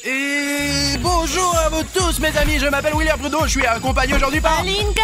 Et bonjour à vous tous mes amis, je m'appelle William Bruno, je suis accompagné aujourd'hui par Alinka.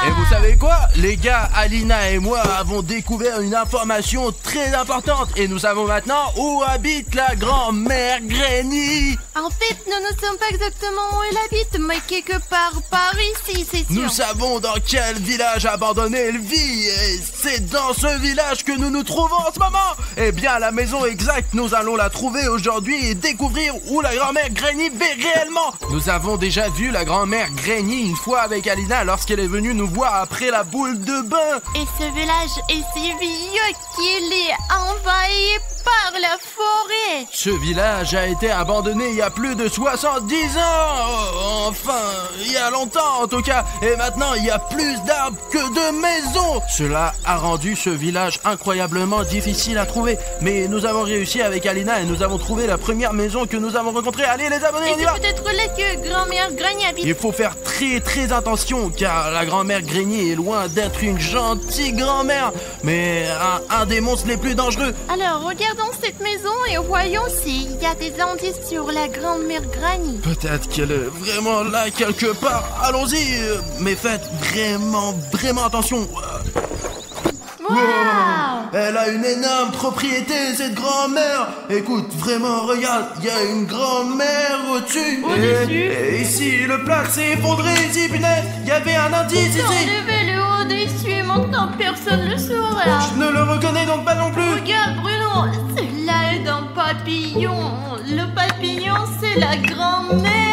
Et vous savez quoi? Les gars, Alina et moi avons découvert une information très importante. Et nous savons maintenant où habite la grand-mère Granny. En fait, nous ne sommes pas exactement où elle habite, mais quelque part par ici, c'est sûr. Nous savons dans quel village abandonné elle vit. Et c'est dans ce village que nous nous trouvons en ce moment. Eh bien, la maison exacte, nous allons la trouver aujourd'hui et découvrir où la grand-mère Granny vit réellement. Nous avons déjà vu la grand-mère Granny une fois avec Alina lorsqu'elle est venue nous voir après la boule de bain. Et ce village est si vieux qu'il est envahi par la forêt. Ce village a été abandonné il y a plus de 70 ans. Enfin, il y a longtemps en tout cas. Et maintenant, il y a plus d'arbres que de maisons. Cela a rendu ce village incroyablement difficile à trouver. Mais nous avons réussi avec Alina et nous avons trouvé la première maison que nous avons rencontrée. Allez les abonnés, on y va. Et c'est peut-être là que grand-mère Granny habite. Il faut faire très attention car la grand-mère Granny est loin d'être une gentille grand-mère. Mais un des monstres les plus dangereux. Alors, regardons cette maison et voyons s'il y a des indices sur la grand-mère Granny. Peut-être qu'elle est vraiment là quelque part. Allons-y, mais faites vraiment attention. Wow. Elle a une énorme propriété, cette grand-mère. Écoute, vraiment, regarde, il y a une grand-mère au-dessus. Au-dessus. Et ici, le plat s'est effondré, ici, punaise. Il y avait un indice ici. Enlevez-le au-dessus et maintenant personne ne le saura. Je ne le reconnais donc pas non plus. Regarde Bruno, cela est un papillon. Le papillon, c'est la grand-mère.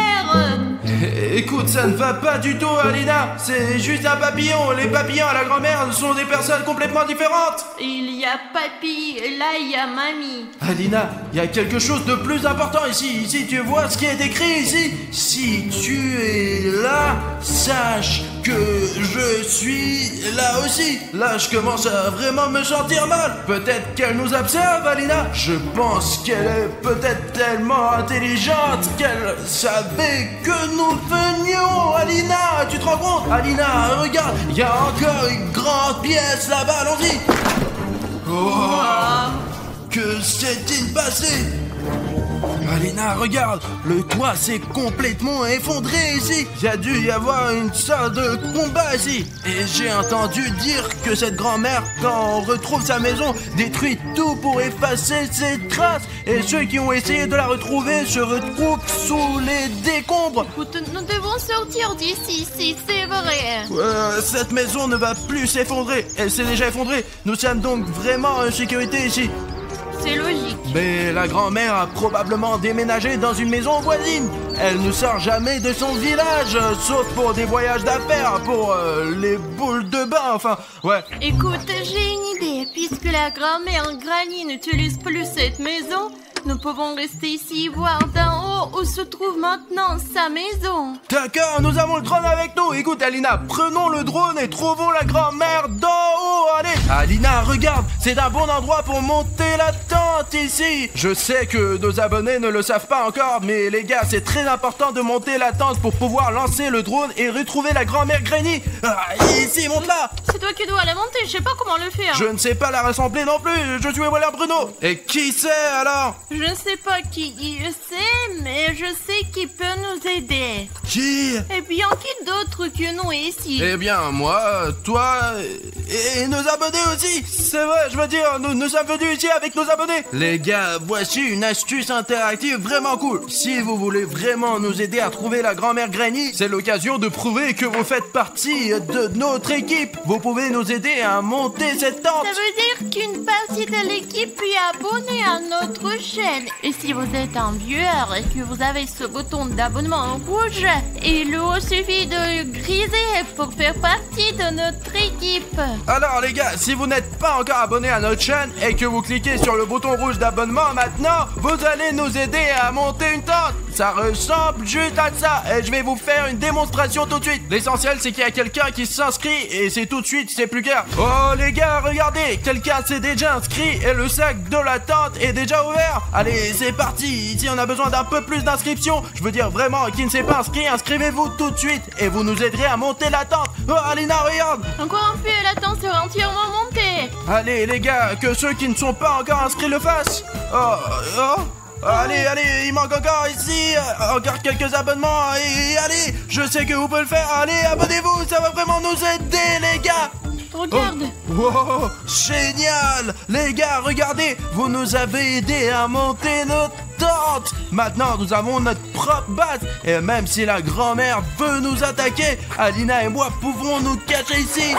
Écoute, ça ne va pas du tout, Alina. C'est juste un papillon. Les papillons à la grand-mère sont des personnes complètement différentes. Il y a papy et là il y a mamie. Alina, il y a quelque chose de plus important ici. Ici, tu vois ce qui est écrit ici. Si tu es là, sache que je suis là aussi. Là, je commence à vraiment me sentir mal. Peut-être qu'elle nous observe, Alina. Je pense qu'elle est peut-être tellement intelligente qu'elle savait que nous venions. Alina, tu te rends compte? Alina, regarde, il y a encore une grande pièce là-bas, allons-y. Oh, que s'est-il passé? Alina, regarde, le toit s'est complètement effondré ici. Il y a dû y avoir une sorte de combat ici. Et j'ai entendu dire que cette grand-mère, quand on retrouve sa maison, détruit tout pour effacer ses traces. Et ceux qui ont essayé de la retrouver se retrouvent sous les décombres. Écoute, nous devons sortir d'ici, si c'est vrai. Cette maison ne va plus s'effondrer. Elle s'est déjà effondrée. Nous sommes donc vraiment en sécurité ici. C'est logique. Mais la grand-mère a probablement déménagé dans une maison voisine. Elle ne sort jamais de son village, sauf pour des voyages d'affaires, pour les boules de bain, enfin, ouais. Écoute, j'ai une idée. Puisque la grand-mère Granny n'utilise plus cette maison, nous pouvons rester ici et voir d'en haut où se trouve maintenant sa maison. D'accord, nous avons le drone avec nous. Écoute, Alina, prenons le drone et trouvons la grand-mère d'en haut. Allez, Alina, regarde, c'est un bon endroit pour monter la tente ici. Je sais que nos abonnés ne le savent pas encore, mais les gars, c'est très important de monter la tente pour pouvoir lancer le drone et retrouver la grand-mère Granny. Ici, monte-la. C'est toi qui dois la monter, je sais pas comment le faire. Je ne sais pas la rassembler non plus. Je suis William Bruno. Et qui c'est alors? Je ne sais pas qui il sait, mais je sais qui peut nous aider. Qui? Eh bien, qui d'autre que nous ici? Eh bien, moi, toi et nos abonnés aussi. C'est vrai, je veux dire, nous sommes venus ici avec nos abonnés. Les gars, voici une astuce interactive vraiment cool. Si vous voulez vraiment nous aider à trouver la grand-mère Granny, c'est l'occasion de prouver que vous faites partie de notre équipe. Vous pouvez nous aider à monter cette tente. Ça veut dire qu'une partie de l'équipe est abonnée à notre chaîne. Et si vous êtes un viewer et que vous avez ce bouton d'abonnement rouge, il vous suffit de griser pour faire partie de notre équipe. Alors les gars, si vous n'êtes pas encore abonné à notre chaîne et que vous cliquez sur le bouton rouge d'abonnement maintenant, vous allez nous aider à monter une tente. Ça ressemble juste à ça et je vais vous faire une démonstration tout de suite. L'essentiel c'est qu'il y a quelqu'un qui s'inscrit et c'est tout de suite, c'est plus clair. Oh les gars, regardez, quelqu'un s'est déjà inscrit et le sac de la tente est déjà ouvert. Allez, c'est parti. Ici on a besoin d'un peu plus d'inscriptions. Je veux dire vraiment, qui ne s'est pas inscrit, inscrivez-vous tout de suite et vous nous aiderez à monter la tente. Oh Alina, regarde. Encore un peu, la tente sera entièrement montée. Allez les gars, que ceux qui ne sont pas encore inscrits le fassent. Allez, il manque encore ici, encore quelques abonnements, et allez, je sais que vous pouvez le faire, allez, abonnez-vous, ça va vraiment nous aider, les gars. Regarde. Wow, génial. Les gars, regardez, vous nous avez aidé à monter notre tente. Maintenant, nous avons notre propre base. Et même si la grand-mère veut nous attaquer, Alina et moi pouvons nous cacher ici.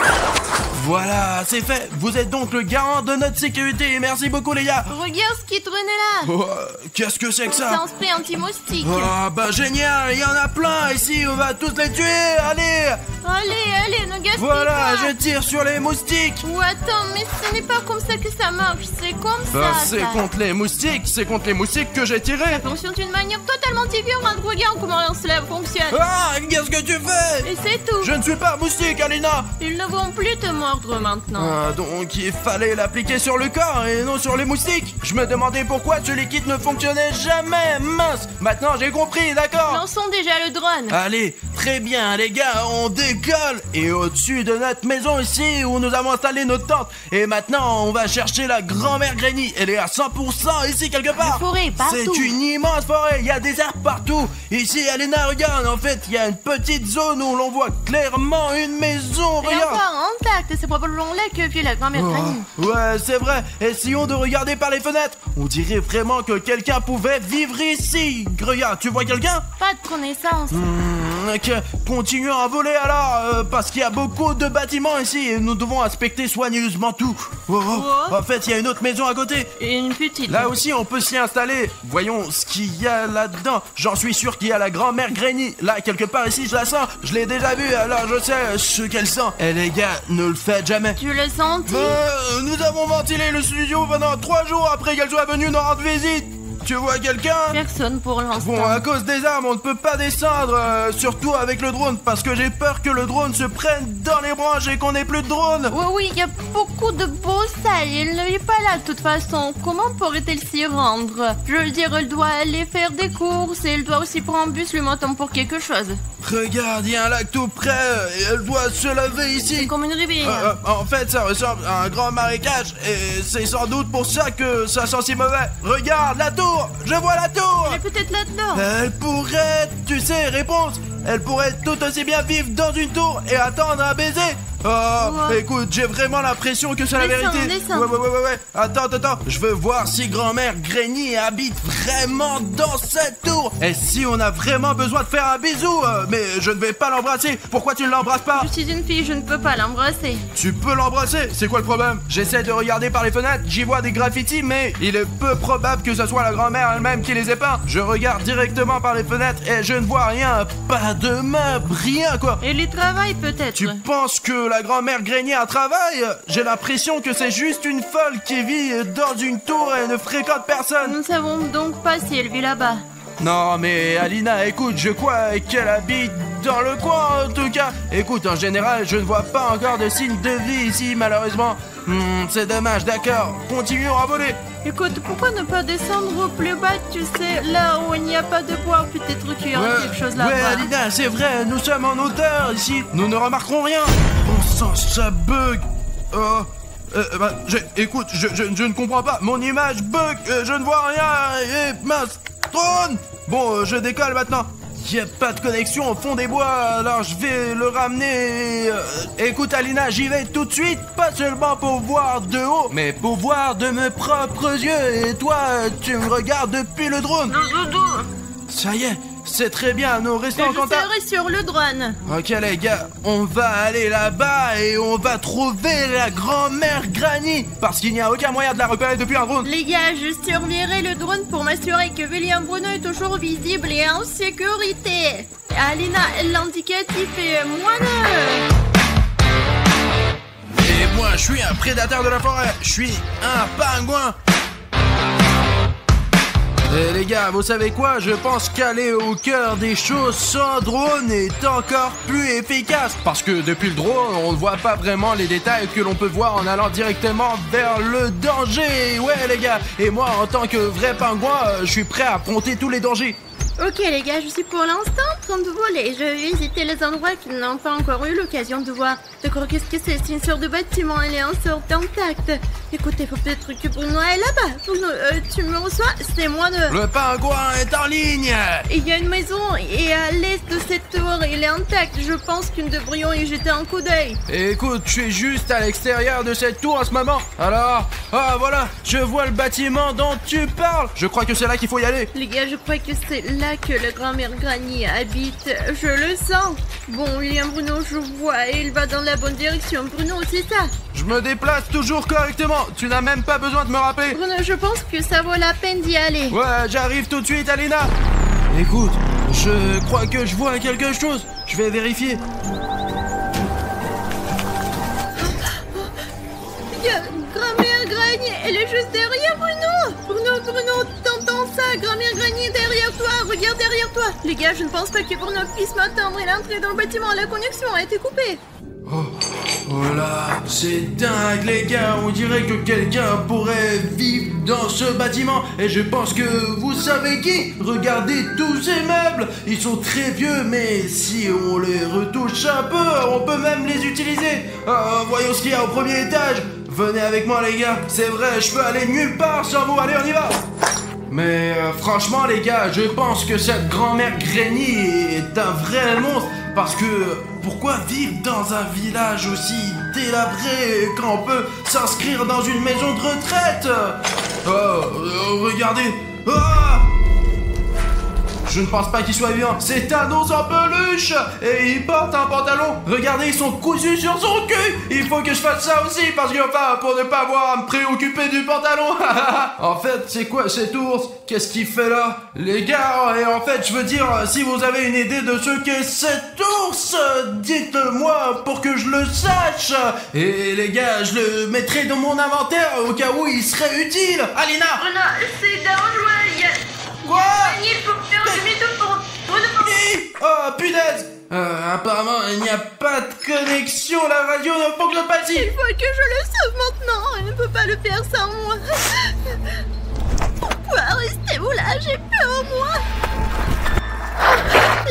Voilà, c'est fait. Vous êtes donc le garant de notre sécurité. Merci beaucoup, les gars. Regarde ce qui traînait là. Oh, qu'est-ce que c'est que C'est ça? un spray anti-moustique. Oh, bah génial, il y en a plein ici. On va tous les tuer. Allez. Allez, ne gaspille Voilà, pas. je tire sur les moustiques. Ou attends, mais ce n'est pas comme ça que ça marche. C'est comme Bah, ça. c'est contre les moustiques. C'est contre les moustiques que j'ai tiré. Ça fonctionne d'une manière totalement différente. Regarde comment cela fonctionne. Ah, qu'est-ce que tu fais? Et c'est tout. Je ne suis pas moustique, Alina. Ils ne vont plus te mordre maintenant. Ah, donc il fallait l'appliquer sur le corps et non sur les moustiques. Je me demandais pourquoi ce liquide ne fonctionnait jamais. Mince, maintenant j'ai compris, d'accord. Lançons déjà le drone. Allez, très bien les gars, on décolle. Et au-dessus de notre maison ici où nous avons installé notre tente. Et maintenant on va chercher la grand-mère Granny. Elle est à 100% ici quelque part. Une forêt partout. C'est une immense forêt, il y a des arbres partout. Ici Alina, regarde, en fait il y a une petite zone où l'on voit clairement une maison. Et Regarde. encore intact. C'est probablement là que vit la grand-mère Granny. Ouais, c'est vrai. Essayons de regarder par les fenêtres. On dirait vraiment que quelqu'un pouvait vivre ici. Regarde, tu vois quelqu'un? Pas de connaissance. Ok, continuons à voler alors, parce qu'il y a beaucoup de bâtiments ici et nous devons inspecter soigneusement tout. En fait, il y a une autre maison à côté. Et une petite. Là aussi, on peut s'y installer. Voyons ce qu'il y a là-dedans. J'en suis sûr qu'il y a la grand-mère Granny. Là, quelque part ici, je la sens. Je l'ai déjà vue, alors je sais ce qu'elle sent. Eh les gars, ne le faites jamais. Tu le senti? Nous avons ventilé le studio pendant 3 jours après qu'elle soit venue nous rendre visite. Tu vois quelqu'un? Personne pour l'instant. Bon, à cause des armes, on ne peut pas descendre, surtout avec le drone, parce que j'ai peur que le drone se prenne dans les branches et qu'on ait plus de drone. Oui, il y a beaucoup de beaux salles. Il n'est pas là de toute façon. Comment pourrait-elle s'y rendre? Je veux dire, elle doit aller faire des courses et elle doit aussi prendre un bus le matin pour quelque chose. Regarde, il y a un lac tout près et elle doit se laver ici. C'est comme une rivière. En fait, ça ressemble à un grand marécage et c'est sans doute pour ça que ça sent si mauvais. Regarde la tour! Je vois la tour! Elle est peut-être là-dedans. Elle pourrait, tu sais, réponse. Elle pourrait tout aussi bien vivre dans une tour et attendre un baiser. Oh, Ouais. écoute, j'ai vraiment l'impression que c'est la Descends, vérité. descends. Ouais. Attends. Je veux voir si grand-mère Granny habite vraiment dans cette tour. Et si on a vraiment besoin de faire un bisou, mais je ne vais pas l'embrasser. Pourquoi tu ne l'embrasses pas? Je suis une fille, je ne peux pas l'embrasser. Tu peux l'embrasser, c'est quoi le problème? J'essaie de regarder par les fenêtres, j'y vois des graffitis, mais il est peu probable que ce soit la grand-mère elle-même qui les ait peints. Je regarde directement par les fenêtres et je ne vois rien, pas de meubles, rien quoi. Et les travaille peut-être. Tu penses que la grand-mère Granny a un travail? J'ai l'impression que c'est juste une folle qui vit dans une tour et ne fréquente personne. Nous ne savons donc pas si elle vit là-bas. Non mais Alina, écoute, je crois qu'elle habite dans le coin en tout cas. Écoute, en général, je ne vois pas encore de signes de vie ici malheureusement. C'est dommage, d'accord. Continuons à voler. Écoute, pourquoi ne pas descendre au plus bas, tu sais, là où il n'y a pas de bois, peut-être qu'il y aura quelque chose là-bas. Ouais, Alina, c'est vrai, nous sommes en hauteur ici. Nous ne remarquerons rien. Bon sang, ça bug. Écoute, je ne comprends pas. Mon image bug, je ne vois rien. Et mince, drone. Bon, je décolle maintenant. Y a pas de connexion au fond des bois, alors je vais le ramener. Écoute Alina, j'y vais tout de suite, pas seulement pour voir de haut, mais pour voir de mes propres yeux. Et toi, tu me regardes depuis le drone. Ça y est, c'est très bien, nous restons en Je contact. serai sur le drone. Ok les gars, on va aller là-bas et on va trouver la grand-mère Granny, parce qu'il n'y a aucun moyen de la repérer depuis un drone. Les gars, je surveillerai le drone pour m'assurer que William Bruno est toujours visible et en sécurité. Alina, l'indicatif est -2. Et moi, je suis un prédateur de la forêt, je suis un pingouin. Et les gars, vous savez quoi? Je pense qu'aller au cœur des choses sans drone est encore plus efficace. Parce que depuis le drone, on ne voit pas vraiment les détails que l'on peut voir en allant directement vers le danger. Ouais les gars, et moi en tant que vrai pingouin, je suis prêt à affronter tous les dangers. Ok les gars, je suis pour l'instant en train de voler. Je vais visiter les endroits qu'ils n'ont pas encore eu l'occasion de voir. D'accord, qu'est-ce que c'est? C'est une sorte de bâtiment, elle est en sorte intact. Écoutez, faut peut-être que Bruno est là-bas. Bruno, tu me reçois? C'est moi de... Le pingouin est en ligne. Il y a une maison et à l'est de cette tour, il est intact. Je pense que nous devrions y jeter un coup d'œil. Écoute, je suis juste à l'extérieur de cette tour en ce moment. Alors, voilà, je vois le bâtiment dont tu parles. Je crois que c'est là qu'il faut y aller. Les gars, je crois que c'est là que la grand-mère Granny habite. Je le sens. Bon, il y a un Bruno, je vois, et il va dans la bonne direction. Bruno, c'est ça. Je me déplace toujours correctement. Tu n'as même pas besoin de me rappeler. Bruno, je pense que ça vaut la peine d'y aller. Ouais, j'arrive tout de suite, Alina. Écoute, je crois que je vois quelque chose. Je vais vérifier. Grand-mère Granny, elle est juste derrière Bruno. Bruno, t'entends ça? Grand-mère Granny est derrière toi. Regarde derrière toi. Les gars, je ne pense pas que Bruno puisse m'attendre. Il est entré dans le bâtiment. La connexion a été coupée. Oh là, c'est dingue les gars, on dirait que quelqu'un pourrait vivre dans ce bâtiment. Et je pense que vous savez qui. Regardez tous ces meubles, ils sont très vieux, mais si on les retouche un peu, on peut même les utiliser. Voyons ce qu'il y a au premier étage. Venez avec moi les gars, c'est vrai, je peux aller nulle part sans vous, allez on y va. Mais franchement les gars, je pense que cette grand-mère Granny est un vrai monstre. Parce que pourquoi vivre dans un village aussi délabré quand on peut s'inscrire dans une maison de retraite? Regardez. Je ne pense pas qu'il soit vivant. C'est un ours en peluche et il porte un pantalon. Regardez, ils sont cousus sur son cul. Il faut que je fasse ça aussi parce que pour ne pas avoir à me préoccuper du pantalon. En fait, c'est quoi cet ours? Qu'est-ce qu'il fait là? Les gars, et en fait, je veux dire, si vous avez une idée de ce qu'est cet ours, dites-moi pour que je le sache. Et les gars, je le mettrai dans mon inventaire au cas où il serait utile. Alina! Bruno, c'est dangereux. Quoi? Il faut faire demi-tour pour Bruno. Oh punaise! Apparemment il n'y a pas de connexion, la radio ne fonctionne pas ici. Il faut que je le sauve maintenant. Il ne peut pas le faire sans moi. Pourquoi restez-vous là? J'ai peur moi.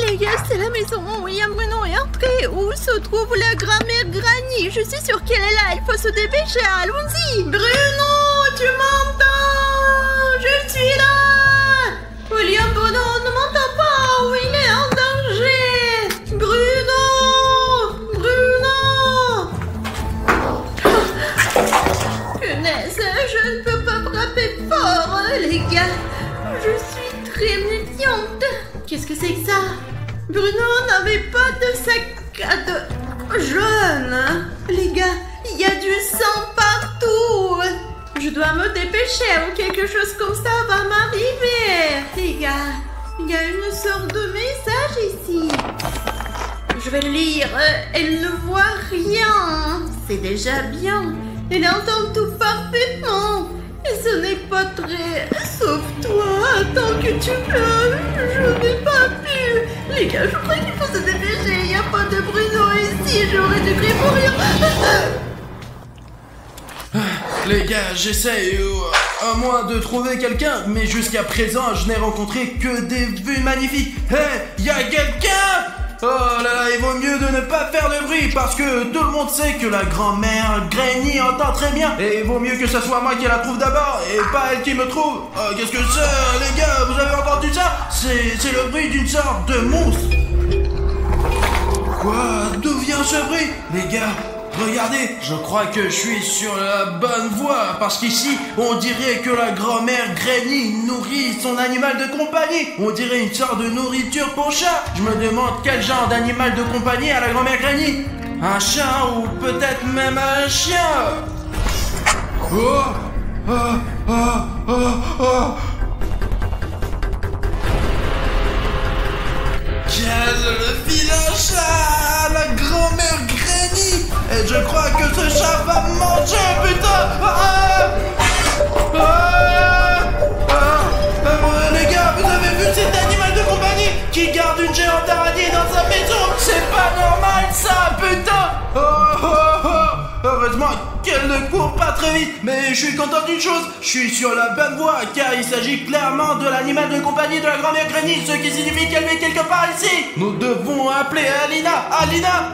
Les gars, c'est la maison où William Bruno est entré. Où se trouve la grand-mère Granny? Je suis sûre qu'elle est là. Il faut se dépêcher. Allons-y. Bruno, tu m'entends? Je suis là. William Bruno ne m'entend pas. Il est en danger. Bruno. Punaise, je ne peux pas frapper fort, les gars. Je suis très méfiante. Qu'est-ce que c'est que ça? Bruno n'avait pas de sac à dos jaune. Les gars, il y a du sang partout. Je dois me dépêcher ou quelque chose comme ça va m'arriver. Les gars, il y a une sorte de message ici. Je vais le lire. Elle ne voit rien. C'est déjà bien. Elle entend tout parfaitement. Et ce n'est pas très... Sauve-toi, tant que tu peux. Je n'ai pas pu. Les gars, je crois qu'il faut se dépêcher. Il n'y a pas de Bruno ici. J'aurais dû crier pour rien. Les gars, j'essaye à moins de trouver quelqu'un, mais jusqu'à présent, je n'ai rencontré que des vues magnifiques. Hé, y a quelqu'un? Oh là là, il vaut mieux de ne pas faire de bruit parce que tout le monde sait que la grand-mère Granny entend très bien. Et il vaut mieux que ce soit moi qui la trouve d'abord et pas elle qui me trouve. Qu'est-ce que c'est, les gars? Vous avez entendu ça? C'est le bruit d'une sorte de monstre. Quoi? D'où vient ce bruit? Les gars, regardez, je crois que je suis sur la bonne voie, parce qu'ici, on dirait que la grand-mère Granny nourrit son animal de compagnie. On dirait une sorte de nourriture pour chat. Je me demande quel genre d'animal de compagnie a la grand-mère Granny. Un chat ou peut-être même un chien. Quel vilain chat, la grand-mère Granny. Et je crois que ce chat va me manger, putain. Les gars, vous avez vu cet animal de compagnie qui garde une géante araignée dans sa maison? C'est pas normal ça, putain. Heureusement qu'elle ne court pas très vite. Mais je suis content d'une chose, je suis sur la bonne voie, car il s'agit clairement de l'animal de compagnie de la grand-mère Granny, ce qui signifie qu'elle est quelque part ici. Nous devons appeler Alina. Alina,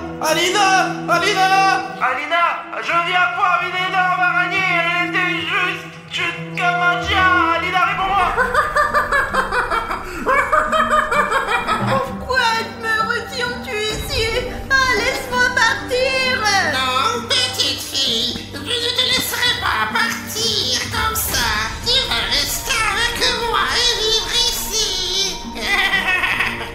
je viens voir une énorme araignée, elle était juste comme un chien. Alina, réponds-moi. Pourquoi me retiens-tu ici? Laisse-moi partir. Non, petite fille, je ne te laisserai pas partir comme ça. Tu vas rester avec moi et vivre ici.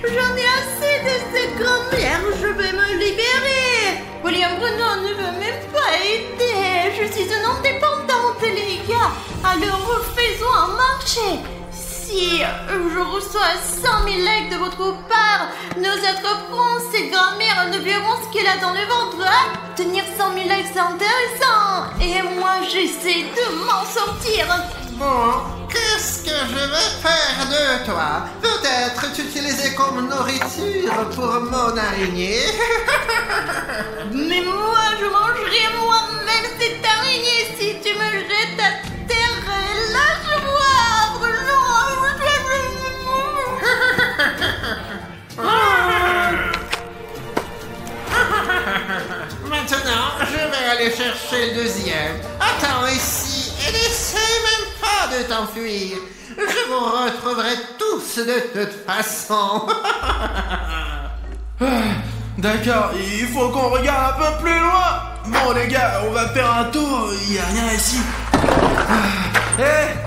J'en ai assez de cette grand-mère, je vais me libérer. William Bruno ne veut même pas aider. Je suis une indépendante, les gars. Alors faisons un marché. Si je reçois 100 000 likes de votre part, nos autres princes et grand-mères ne verront ce qu'elle a dans le ventre. Hein? Tenir 100 000 likes, c'est intéressant. Et moi, j'essaie de m'en sortir. Bon, qu'est-ce que je vais faire de toi? Peut-être t'utiliser comme nourriture pour mon araignée. Mais moi, je mangerai moi-même cette araignée si tu me jettes à terre. Lâche-moi, Bruno. Maintenant, je vais aller chercher le deuxième. Attends ici et n'essaie même pas de t'enfuir. Je vous retrouverai tous de toute façon. D'accord, il faut qu'on regarde un peu plus loin. Bon les gars, on va faire un tour, il n'y a rien ici.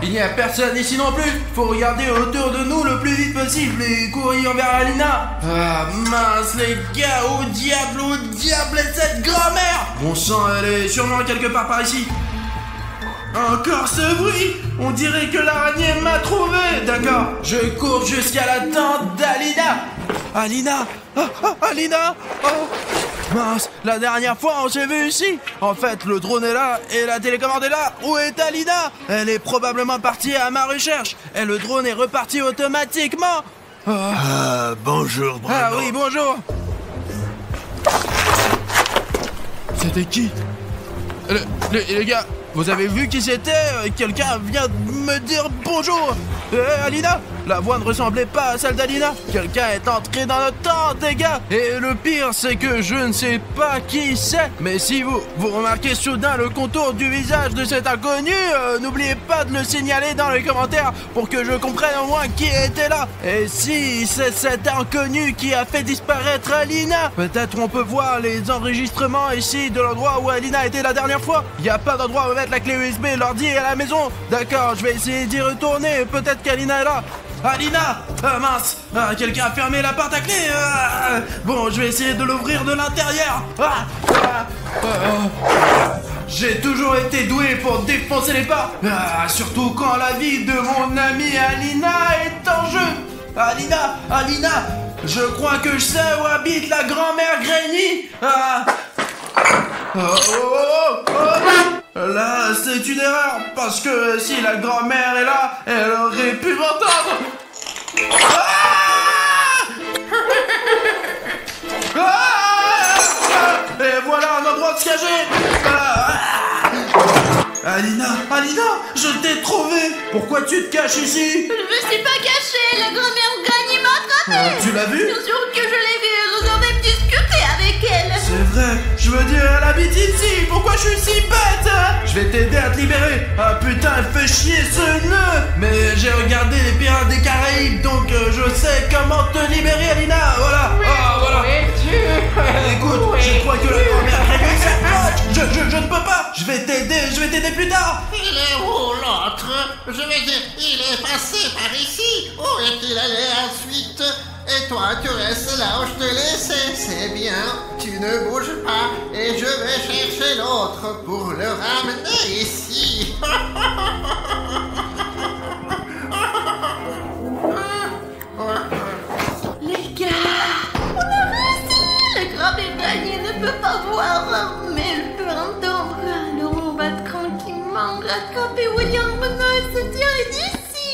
Il n'y a personne ici non plus. Faut regarder autour de nous le plus vite possible et courir vers Alina. Ah mince les gars, au diable est cette grand-mère. Bon sang, elle est sûrement quelque part par ici. Encore ce bruit. On dirait que l'araignée m'a trouvé. D'accord, je cours jusqu'à la tente d'Alina. Alina. Alina. Oh. Mince, la dernière fois on s'est vu ici. En fait, le drone est là et la télécommande est là. Où est Alina? Elle est probablement partie à ma recherche. Et le drone est reparti automatiquement. Bonjour, Bruno. Ah oui, bonjour. C'était qui? Les gars, vous avez vu qui c'était? Quelqu'un vient de me dire bonjour. Alina? La voix ne ressemblait pas à celle d'Alina. Quelqu'un est entré dans notre tente, les gars. Et le pire, c'est que je ne sais pas qui c'est. Mais si vous remarquez soudain le contour du visage de cet inconnu, n'oubliez pas de le signaler dans les commentaires pour que je comprenne au moins qui était là. Et si c'est cet inconnu qui a fait disparaître Alina, peut-être on peut voir les enregistrements ici de l'endroit où Alina était la dernière fois. Il n'y a pas d'endroit où mettre la clé USB, l'ordi est à la maison. D'accord, je vais essayer d'y retourner. Peut-être qu'Alina est là. Alina! Mince! Quelqu'un a fermé la porte à clé! Bon, je vais essayer de l'ouvrir de l'intérieur! J'ai toujours été doué pour défoncer les portes! Surtout quand la vie de mon amie Alina est en jeu! Alina! Je crois que je sais où habite la grand-mère Granny! Là, c'est une erreur, parce que si la grand-mère est là, elle aurait pu m'entendre. Et voilà un endroit de se cacher. Alina, je t'ai trouvé. Pourquoi tu te caches ici? Je me suis pas cachée, la grand-mère Granny m'a attrapée. Tu l'as vu? Bien sûr que je l'ai vue, nous avons même discuté avec elle. C'est vrai, je veux dire, elle habite ici. Pourquoi je suis si bête? Je vais t'aider à te libérer. Ah putain, elle fait chier ce nœud. Mais j'ai regardé les Pirates des Caraïbes, donc je sais comment te libérer, Alina. Voilà. Voilà. Écoute, je crois que la grand-mère Granny s'approche. Je ne peux pas. Je vais t'aider plus tard. Il est où l'autre? Je vais dire, il est passé par ici. Où est-il allé ensuite? Et toi, tu restes là où je te laissais. C'est bien, tu ne bouges pas. Et je vais chercher l'autre pour le ramener ici. Les gars, on a réussi. La grand-mère Granny ne peut pas voir, mais elle peut entendre. Alors on va tranquillement rattraper William Bruno et se tirer d'ici.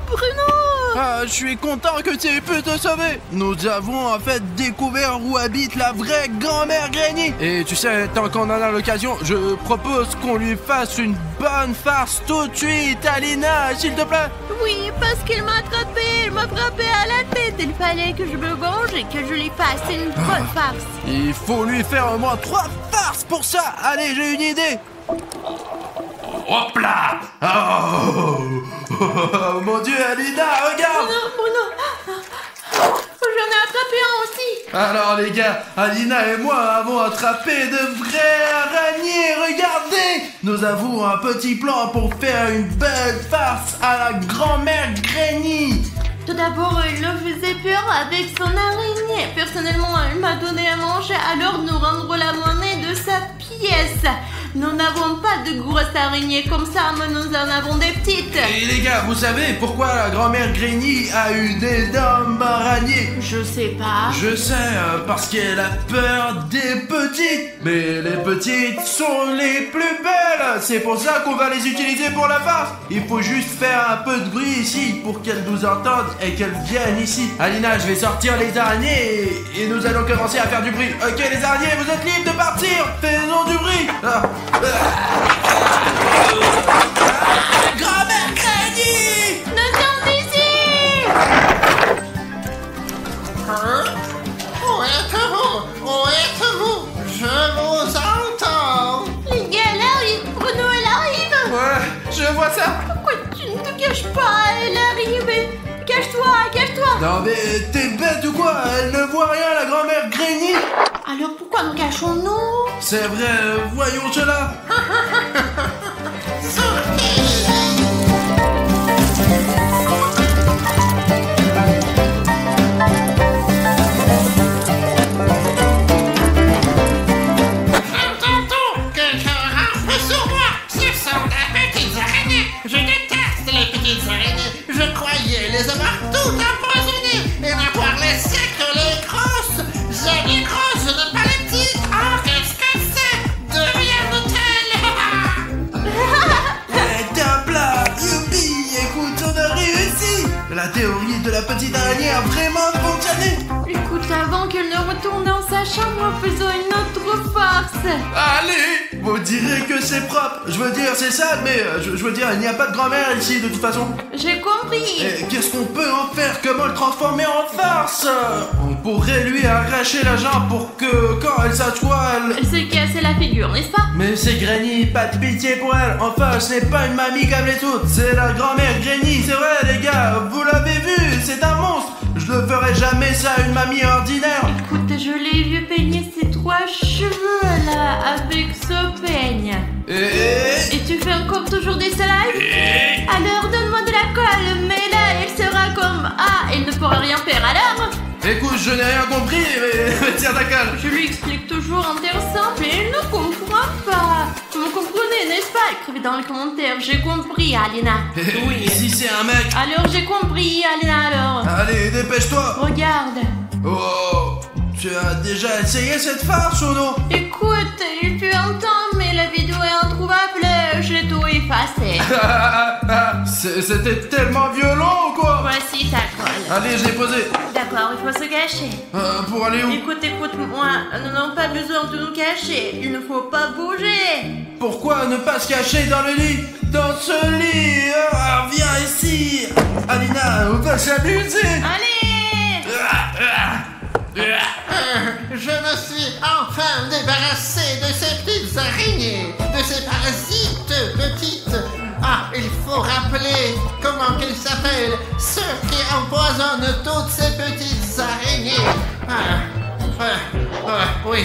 Bruno, Ah, je suis content que tu aies pu te sauver. Nous avons en fait découvert où habite la vraie grand-mère Granny. Et tu sais, tant qu'on en a l'occasion, je propose qu'on lui fasse une bonne farce tout de suite. Alina, s'il te plaît. Oui, parce qu'il m'a attrapé, il m'a frappé à la tête. Il fallait que je me venge et que je lui fasse une bonne farce. Il faut lui faire au moins 3 farces pour ça. Allez, j'ai une idée. Hop là. Oh, mon Dieu, Alina, regarde. Oh non. J'en ai attrapé un aussi. Alors les gars, Alina et moi avons attrapé de vrais araignées, regardez. Nous avons un petit plan pour faire une belle farce à la grand-mère Granny. Tout d'abord, il le faisait peur avec son araignée. Personnellement, elle m'a donné à manger, alors nous rendre la monnaie de sa pièce. Nous n'avons pas de grosses araignées comme ça, mais nous en avons des petites. Et les gars, vous savez pourquoi la grand-mère Granny a eu d'énormes araignées? Je sais pas. Je sais, parce qu'elle a peur des petites. Mais les petites sont les plus belles. C'est pour ça qu'on va les utiliser pour la farce. Il faut juste faire un peu de bruit ici pour qu'elles nous entendent et qu'elles viennent ici. Alina, je vais sortir les araignées et nous allons commencer à faire du bruit. Ok les araignées, vous êtes libres de partir. Faisons du bruit. Grand-mère Granny! Nous sommes ici. Où êtes-vous? Où êtes-vous? Je vous entends. Les gars, elle arrive. Bruno, elle arrive. Ouais, je vois ça. Pourquoi tu ne te caches pas? Elle arrive. Cache-toi. Non mais t'es bête ou quoi? Elle ne voit rien la grand-mère Granny. Alors pourquoi nous cachons-nous? C'est vrai, voyons cela. Je croyais les avoir toutes empoisonnées et n'avoir laissé que les grosses. J'ai les grosses, je n'aime pas les petites. Oh, qu'est-ce que c'est? Deviens-nous-t-elle? Top là, youpi, écoute, on a réussi. La théorie de la petite araignée a vraiment fonctionné. Écoute, avant qu'elle ne retourne dans sa chambre, faisons une autre farce. Allez, vous direz que c'est propre. Je veux dire, c'est sale, mais je veux dire, il n'y a pas de grand-mère ici de toute façon. J'ai compris. Et qu'est-ce qu'on peut en faire? Comment le transformer en farce? On pourrait lui arracher la jambe pour que quand elle s'assoit, Elle s'est cassée la figure, n'est-ce pas? Mais c'est Granny, pas de pitié pour elle. Enfin, ce n'est pas une mamie comme les autres. C'est la grand-mère Granny, c'est vrai les gars. Vous l'avez vu, c'est un monstre. Je ne ferai jamais ça à une mamie ordinaire. Écoute, je l'ai vu peigner ses 3 cheveux là avec ce peigne. Et tu fais encore toujours des slides? Alors donne-moi de la colle, mais là elle sera comme... Ah, elle ne pourra rien faire alors? Écoute, je n'ai rien compris, mais tiens ta colle. Je lui explique toujours en termes simples et elle ne comprend pas. Vous me comprenez, n'est-ce pas? Écrivez dans les commentaires, j'ai compris Alina. Oui, si c'est un mec. Alors j'ai compris Alina alors. Allez, dépêche-toi. Regarde. Oh, tu as déjà essayé cette farce ou non? Écoute, il fut un temps, mais la vidéo est introuvable, j'ai tout effacé. C'était tellement violent ou quoi? Voici ta colle. Allez, je l'ai posé. D'accord, il faut se cacher. Pour aller où? Écoute-moi, nous n'avons pas besoin de nous cacher, il ne faut pas bouger. Pourquoi ne pas se cacher dans le lit? Dans ce lit. Viens ici. Alina, on va s'amuser. Allez. Je me suis enfin débarrassé de ces petites araignées, de ces parasites petites. Ah, il faut rappeler comment qu'ils s'appellent, ceux qui empoisonnent toutes ces petites araignées. Oui,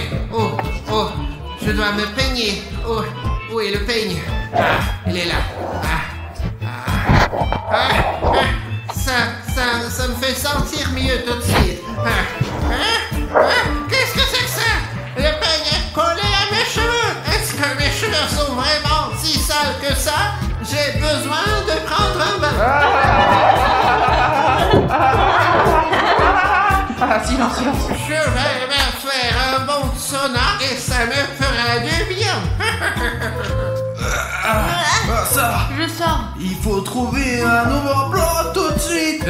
je dois me peigner. Où est le peigne? Il est là. Ça me fait sentir mieux tout de suite. Qu'est-ce que c'est que ça? Le peigne est collé à mes cheveux. Est-ce que mes cheveux sont vraiment si sales que ça? J'ai besoin de prendre un bain. Silence. Je vais me faire un bon sauna et ça me fera du bien. Ça. Je sors. Il faut trouver un nouveau plan tout de suite.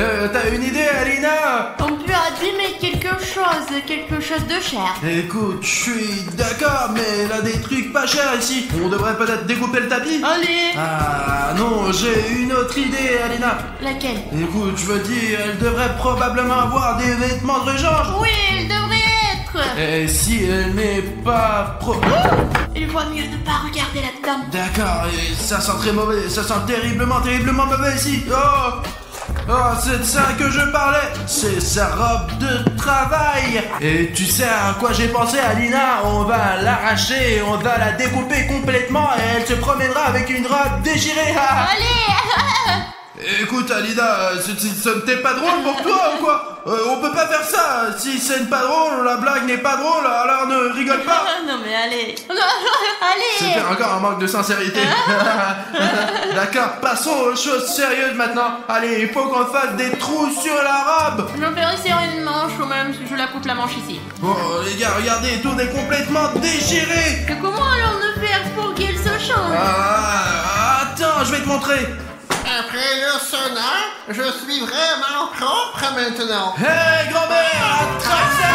quelque chose de cher. Écoute, je suis d'accord, mais elle a des trucs pas chers ici. On devrait peut-être découper le tapis. Allez. Ah non, j'ai une autre idée, Alina. Laquelle? Écoute, je veux dire, elle devrait probablement avoir des vêtements de rechange. Oui, elle devrait être. Et si elle n'est pas Il vaut mieux ne pas regarder là-dedans. D'accord, et ça sent très mauvais, ça sent terriblement mauvais ici. Oh, c'est de ça que je parlais. C'est sa robe de travail. Et tu sais à quoi j'ai pensé, Alina? On va l'arracher, on va la découper complètement et elle se promènera avec une robe déchirée. Allez. Écoute, Alina, ce n'était pas drôle pour toi ou quoi? On peut pas faire ça. Si ce n'est pas drôle, la blague n'est pas drôle, alors ne rigole pas. Non mais allez. Allez. C'était encore un manque de sincérité. D'accord, passons aux choses sérieuses maintenant. Allez, il faut qu'on fasse des trous sur la robe. Je vais resserrer une manche ou même si je la coupe la manche ici. Oh les gars, regardez, tout est complètement déchiré. Et comment allons-nous faire pour qu'elle se change? Attends, je vais te montrer. Après le sauna, je suis vraiment propre maintenant. Hé, grand-mère, attrape ça.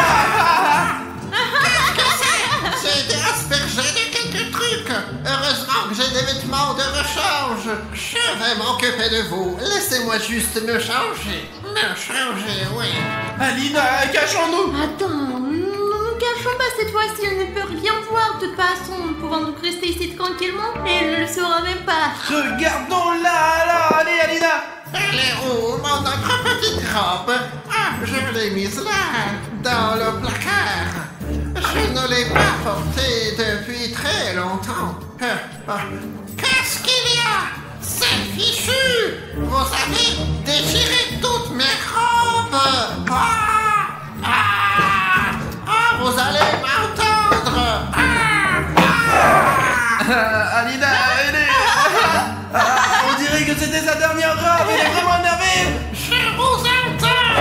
J'ai été aspergé de quelques trucs. Heureusement que j'ai des vêtements de rechange. Je vais m'occuper de vous. Laissez-moi juste me changer. Me changer, oui. Alina, cachons-nous. Attends, nous cachons pas cette fois-ci, elle ne peut rien voir de toute façon. Nous pouvons donc rester ici tranquillement et elle ne le saura même pas. Regardons-la alors, allez Alina. Elle est où, mon autre petite robe? Ah, je l'ai mise là, dans le placard. Je ne l'ai pas portée depuis très longtemps. Qu'est-ce qu'il y a? C'est fichu! Vous avez déchiré toutes mes robes! Vous allez m'entendre! Alina, elle est... on dirait que c'était sa dernière robe, elle est vraiment énervée. Je vous entends!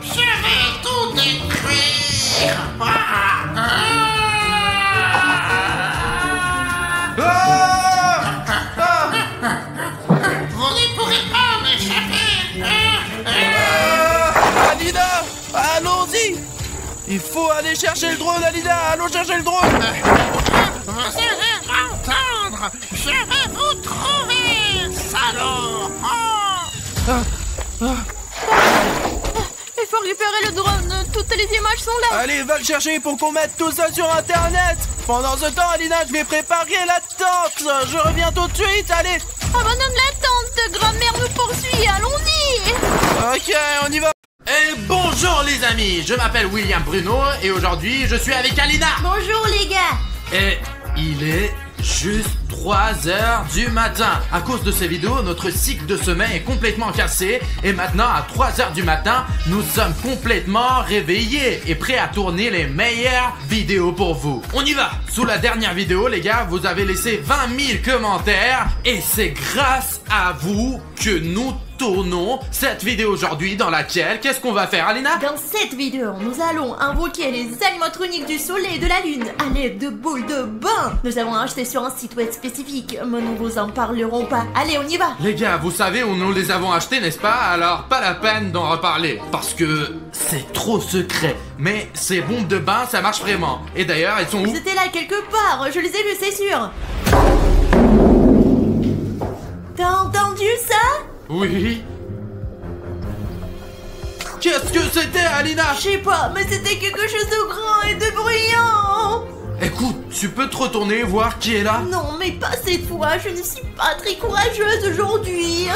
Je vais tout détruire! Vous ne pourrez pas m'échapper! Alina, allons-y. Il faut aller chercher le drone, Alina, allons chercher le drone. Vous allez m'entendre! Je vais vous trouver, salaud! Il faut récupérer le drone, toutes les images sont là. Allez, va le chercher pour qu'on mette tout ça sur internet. Pendant ce temps, Alina, je vais préparer la tente. Je reviens tout de suite, allez. Abandonne la tente, grand-mère nous poursuit, allons-y. Ok, on y va. Et bonjour les amis, je m'appelle William Bruno et aujourd'hui je suis avec Alina. Bonjour les gars. Et il est juste 3h du matin. À cause de ces vidéos, notre cycle de sommeil est complètement cassé. Et maintenant, à 3h du matin, nous sommes complètement réveillés et prêts à tourner les meilleures vidéos pour vous. On y va. Sous la dernière vidéo, les gars, vous avez laissé 20 000 commentaires. Et c'est grâce à vous que nous tournons cette vidéo aujourd'hui dans laquelle, qu'est-ce qu'on va faire, Alina? Dans cette vidéo, nous allons invoquer les animatroniques du soleil et de la lune à l'aide de boules de bain. Nous avons acheté sur un site web spécifique, mais nous vous en parlerons pas. Allez, on y va. Les gars, vous savez où nous les avons achetés, n'est-ce pas? Alors, pas la peine d'en reparler, parce que c'est trop secret. Mais ces bombes de bain, ça marche vraiment. Et d'ailleurs, elles sont où? C'était là quelque part, je les ai vus, c'est sûr. T'as entendu ça? Oui. Qu'est-ce que c'était, Alina? Je sais pas, mais c'était quelque chose de grand et de bruyant. Écoute, tu peux te retourner et voir qui est là? Non, mais pas cette fois, je ne suis pas très courageuse aujourd'hui.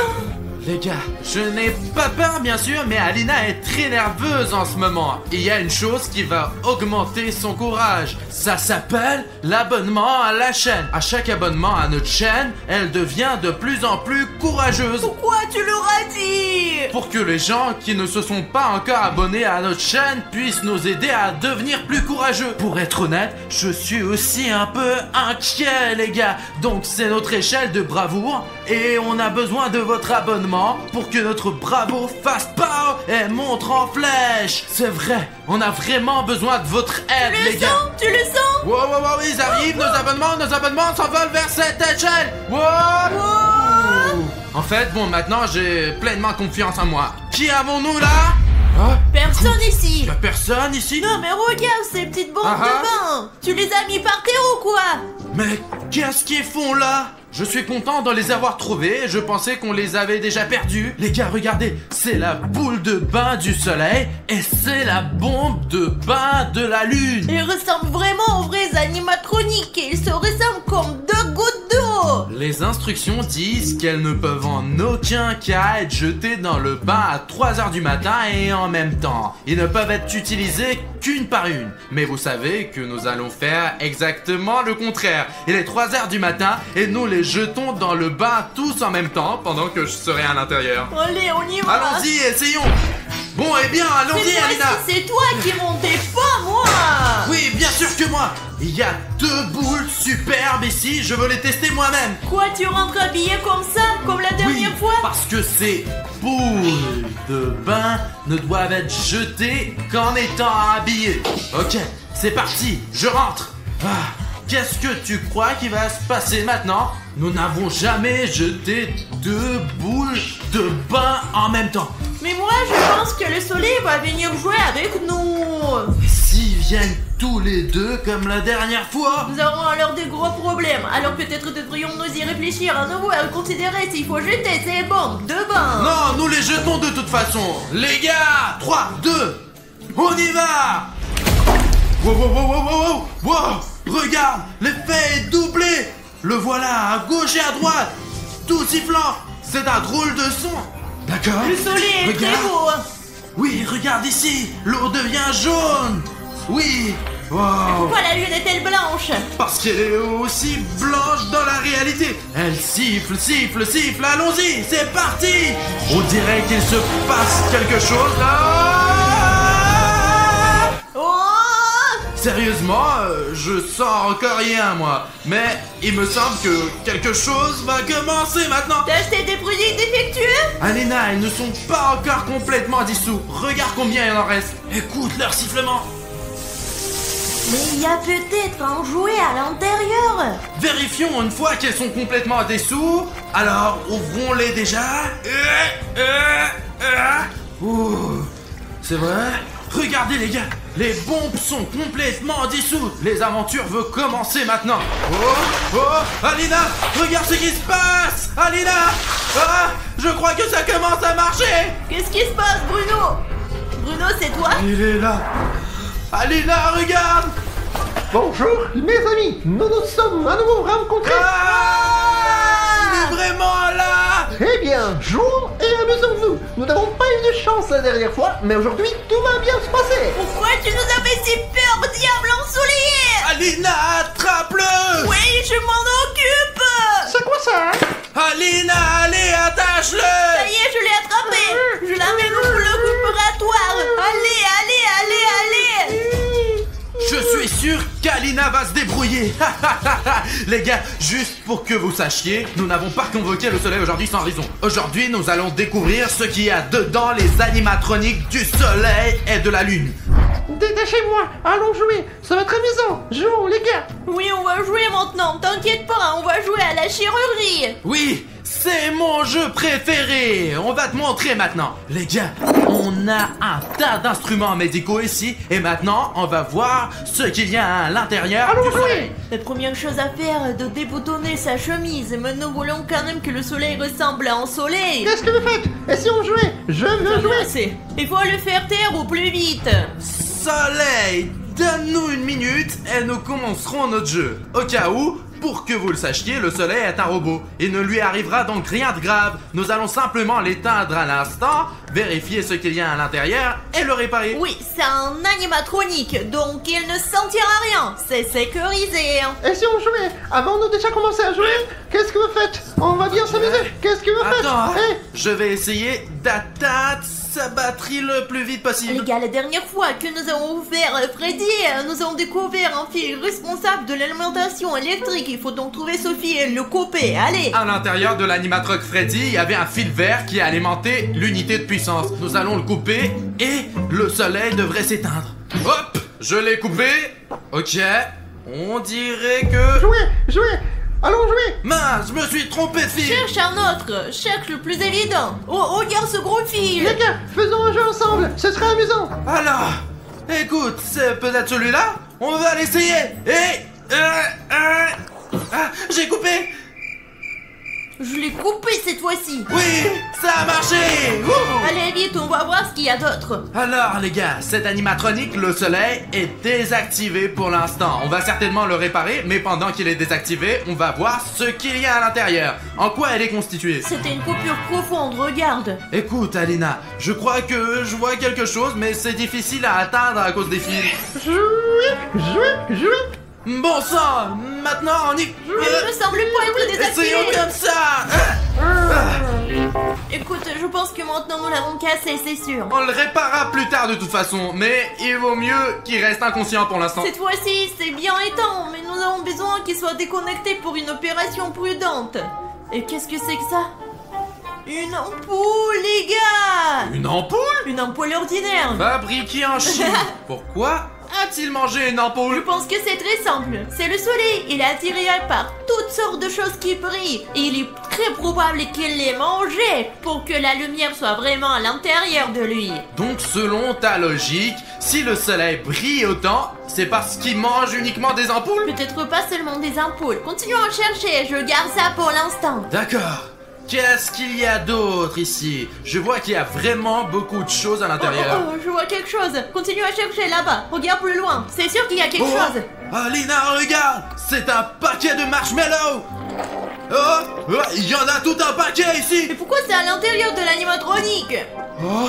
Les gars, je n'ai pas peur bien sûr, mais Alina est très nerveuse en ce moment. Il y a une chose qui va augmenter son courage. Ça s'appelle l'abonnement à la chaîne. À chaque abonnement à notre chaîne, elle devient de plus en plus courageuse. Pourquoi tu l'auras dit? Pour que les gens qui ne se sont pas encore abonnés à notre chaîne puissent nous aider à devenir plus courageux. Pour être honnête, je suis aussi un peu inquiet les gars. Donc c'est notre échelle de bravoure et on a besoin de votre abonnement pour que notre bravoure fasse pow et montre en flèche. C'est vrai, on a vraiment besoin de votre aide les gars. Tu le sens? Wow, wow, wow, ils arrivent, nos abonnements s'envolent vers cette échelle. Wow. En fait, bon, maintenant j'ai pleinement confiance en moi. Qui avons-nous là? Ah, Personne ici. y'a personne ici? Non mais regarde ces petites bombes Ah, ah. de bain. Tu les as mis par terre ou quoi? Mais qu'est-ce qu'ils font là? Je suis content de les avoir trouvés, je pensais qu'on les avait déjà perdus. Les gars, regardez, c'est la boule de bain du soleil et c'est la bombe de bain de la lune. Ils ressemblent vraiment aux vrais animatroniques et ils se ressemblent comme deux gouttes d'eau. Les instructions disent qu'elles ne peuvent en aucun cas être jetées dans le bain à 3h du matin et en même temps. Ils ne peuvent être utilisés qu'une par une. Mais vous savez que nous allons faire exactement le contraire. Il est 3h du matin et nous les jetons dans le bain tous en même temps pendant que je serai à l'intérieur. Allez, on y va. Allons-y, essayons. Bon, eh bien, allons-y, Cette Alina. fois-ci, c'est toi qui montais pas moi. Oui, bien sûr que moi. Il y a 2 boules superbes ici, je veux les tester moi-même. Quoi, tu rentres habillé comme ça, comme la dernière fois? Parce que ces boules de bain ne doivent être jetées qu'en étant habillées. Ok, c'est parti, je rentre. Ah, qu'est-ce que tu crois qui va se passer maintenant? Nous n'avons jamais jeté 2 boules de bain en même temps. Mais moi, je pense que le soleil va venir jouer avec nous. S'ils viennent tous les deux comme la dernière fois. Nous aurons alors des gros problèmes. Alors peut-être devrions-nous y réfléchir à nouveau et considérer s'il faut jeter ces bombes de bain. Non, nous les jetons de toute façon. Les gars, 3, 2, on y va. Wow, wow, wow, wow, wow, wow, wow. Regarde, l'effet est doublé. Le voilà à gauche et à droite. Tout sifflant. C'est un drôle de son. D'accord. Le soleil est très Regarde. beau. Oui, regarde ici. L'eau devient jaune. Oui. Wow. Pourquoi la lune est-elle blanche? Parce qu'elle est aussi blanche dans la réalité. Elle siffle, siffle, siffle. Allons-y, c'est parti. On dirait qu'il se passe quelque chose là. Oh! Sérieusement, je sens encore rien moi. Mais il me semble que quelque chose va commencer maintenant. T'as acheté des produits défectueux? Alina, ils ne sont pas encore complètement dissous. Regarde combien il en reste. Écoute leur sifflement. Mais il y a peut-être un jouet à l'intérieur. Vérifions une fois qu'elles sont complètement dessous. Alors, ouvrons-les déjà. Ouh, c'est vrai? Regardez les gars, les bombes sont complètement dissoutes. Les aventures veulent commencer maintenant. Oh, oh, Alina, regarde ce qui se passe. Alina, ah, je crois que ça commence à marcher. Qu'est-ce qui se passe, Bruno? Bruno, c'est toi? Il est là. Alina, regarde. Bonjour, mes amis, nous nous sommes à nouveau rencontrés. Ah, il est vraiment là. Eh bien, jouons et amusons-nous. Nous n'avons pas eu de chance la dernière fois, mais aujourd'hui, tout va bien se passer. Pourquoi tu nous as fait si peur, diable ensoleillé? Alina, attrape-le. Oui, je m'en occupe. C'est quoi ça? Alina, allez, attache-le. Ça y est, je l'ai attrapé. Je l'amène au laboratoire. Allez, allez, allez, allez. Je suis sûr qu'Alina va se débrouiller. Les gars, juste pour que vous sachiez, nous n'avons pas convoqué le soleil aujourd'hui sans raison. Aujourd'hui, nous allons découvrir ce qu'il y a dedans les animatroniques du soleil et de la lune. Détachez-moi, allons jouer, ça va être amusant. Jouons les gars. Oui, on va jouer maintenant. T'inquiète pas, on va jouer à la chirurgie. Oui, c'est mon jeu préféré. On va te montrer maintenant. Les gars, on a un tas d'instruments médicaux ici. Et maintenant, on va voir ce qu'il y a à l'intérieur Allons du jouer. soleil. La première chose à faire est de déboutonner sa chemise. Mais nous voulons quand même que le soleil ressemble à un soleil. Qu'est-ce que vous faites? Et si on jouait? Je veux jouer. C'est. Il faut le faire taire au plus vite. Soleil, donne-nous une minute et nous commencerons notre jeu. Au cas où, pour que vous le sachiez, le soleil est un robot. Il ne lui arrivera donc rien de grave. Nous allons simplement l'éteindre à l'instant, vérifier ce qu'il y a à l'intérieur et le réparer. Oui, c'est un animatronique, donc il ne sentira rien. C'est sécurisé. Et si on jouait? Avons-nous déjà commencé à jouer? Qu'est-ce que vous faites? On va bien s'amuser. Qu'est-ce que vous faites? Attends, Eh, je vais essayer d'atteindre sa batterie le plus vite Les possible. gars, la dernière fois que nous avons ouvert Freddy, nous avons découvert un fil responsable de l'alimentation électrique. Il faut donc trouver ce fil et le couper. Allez. À l'intérieur de l'animatroc Freddy, il y avait un fil vert qui alimentait l'unité de puissance. Nous allons le couper et le soleil devrait s'éteindre. Hop, je l'ai coupé. Ok, on dirait que... jouez, jouez. Allons jouer. Mince, je me suis trompé de fil. Cherche un autre, cherche le plus évident. Oh, regarde ce gros fil. Les gars, faisons un jeu ensemble, ce serait amusant. Alors, écoute, c'est peut-être celui-là. On va l'essayer. Et... j'ai coupé. Je l'ai coupé cette fois-ci. Oui, ça a marché. Wouh. Allez vite, on va voir ce qu'il y a d'autre. Alors les gars, cet animatronique, le soleil, est désactivé pour l'instant. On va certainement le réparer, mais pendant qu'il est désactivé, on va voir ce qu'il y a à l'intérieur. En quoi elle est constituée? C'était une coupure profonde, regarde. Écoute Alina, je crois que je vois quelque chose, mais c'est difficile à atteindre à cause des fils. Jouer. Bon sang, maintenant on y... Il me semble pas être désactivé. Essayons comme ça. Écoute, je pense que maintenant nous l'avons cassé, c'est sûr. On le réparera plus tard de toute façon, mais il vaut mieux qu'il reste inconscient pour l'instant. Cette fois-ci, c'est bien étant, mais nous avons besoin qu'il soit déconnecté pour une opération prudente. Et qu'est-ce que c'est que ça? Une ampoule, les gars! Une ampoule? Une ampoule ordinaire. Fabriquée en Chine. Pourquoi a-t-il mangé une Je ampoule? pense que c'est très simple. C'est le soleil. Il est attiré par toutes sortes de choses qui brillent. Et il est très probable qu'il les mangeait pour que la lumière soit vraiment à l'intérieur de lui. Donc selon ta logique, si le soleil brille autant, c'est parce qu'il mange uniquement des ampoules? Peut-être pas seulement des ampoules. Continuons à chercher. Je garde ça pour l'instant. D'accord. Qu'est-ce qu'il y a d'autre ici? Je vois qu'il y a vraiment beaucoup de choses à l'intérieur. Oh, je vois quelque chose. Continue à chercher là-bas. Regarde plus loin. C'est sûr qu'il y a quelque chose. Alina, regarde! C'est un paquet de marshmallows! Oh! Il y en a tout un paquet ici! Mais pourquoi c'est à l'intérieur de l'animatronique? Oh!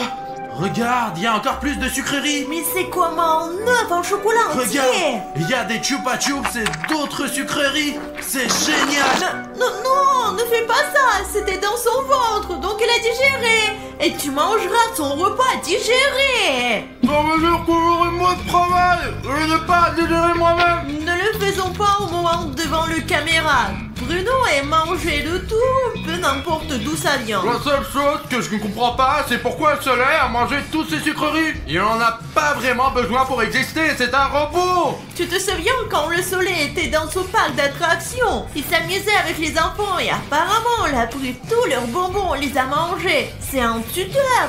Regarde, il y a encore plus de sucreries! Mais c'est comme un œuf en chocolat entier. Regarde! Il y a des chupa chups et d'autres sucreries! C'est génial! Non, ne fais pas ça. C'était dans son ventre, donc elle a digéré. Et tu mangeras ton repas digéré. Ça veut dire que j'aurai moins de travail! Je n'ai pas digéré moi-même! Ne le faisons pas au moment devant le caméra. Bruno est mangé de tout, peu n'importe d'où ça vient. La seule chose que je ne comprends pas, c'est pourquoi le soleil a mangé toutes ces sucreries. Il en a pas vraiment besoin pour exister, c'est un robot. Tu te souviens quand le soleil était dans son parc d'attractions? Il s'amusait avec les enfants et apparemment il a pris tous leurs bonbons, les a mangés. C'est un tuteur.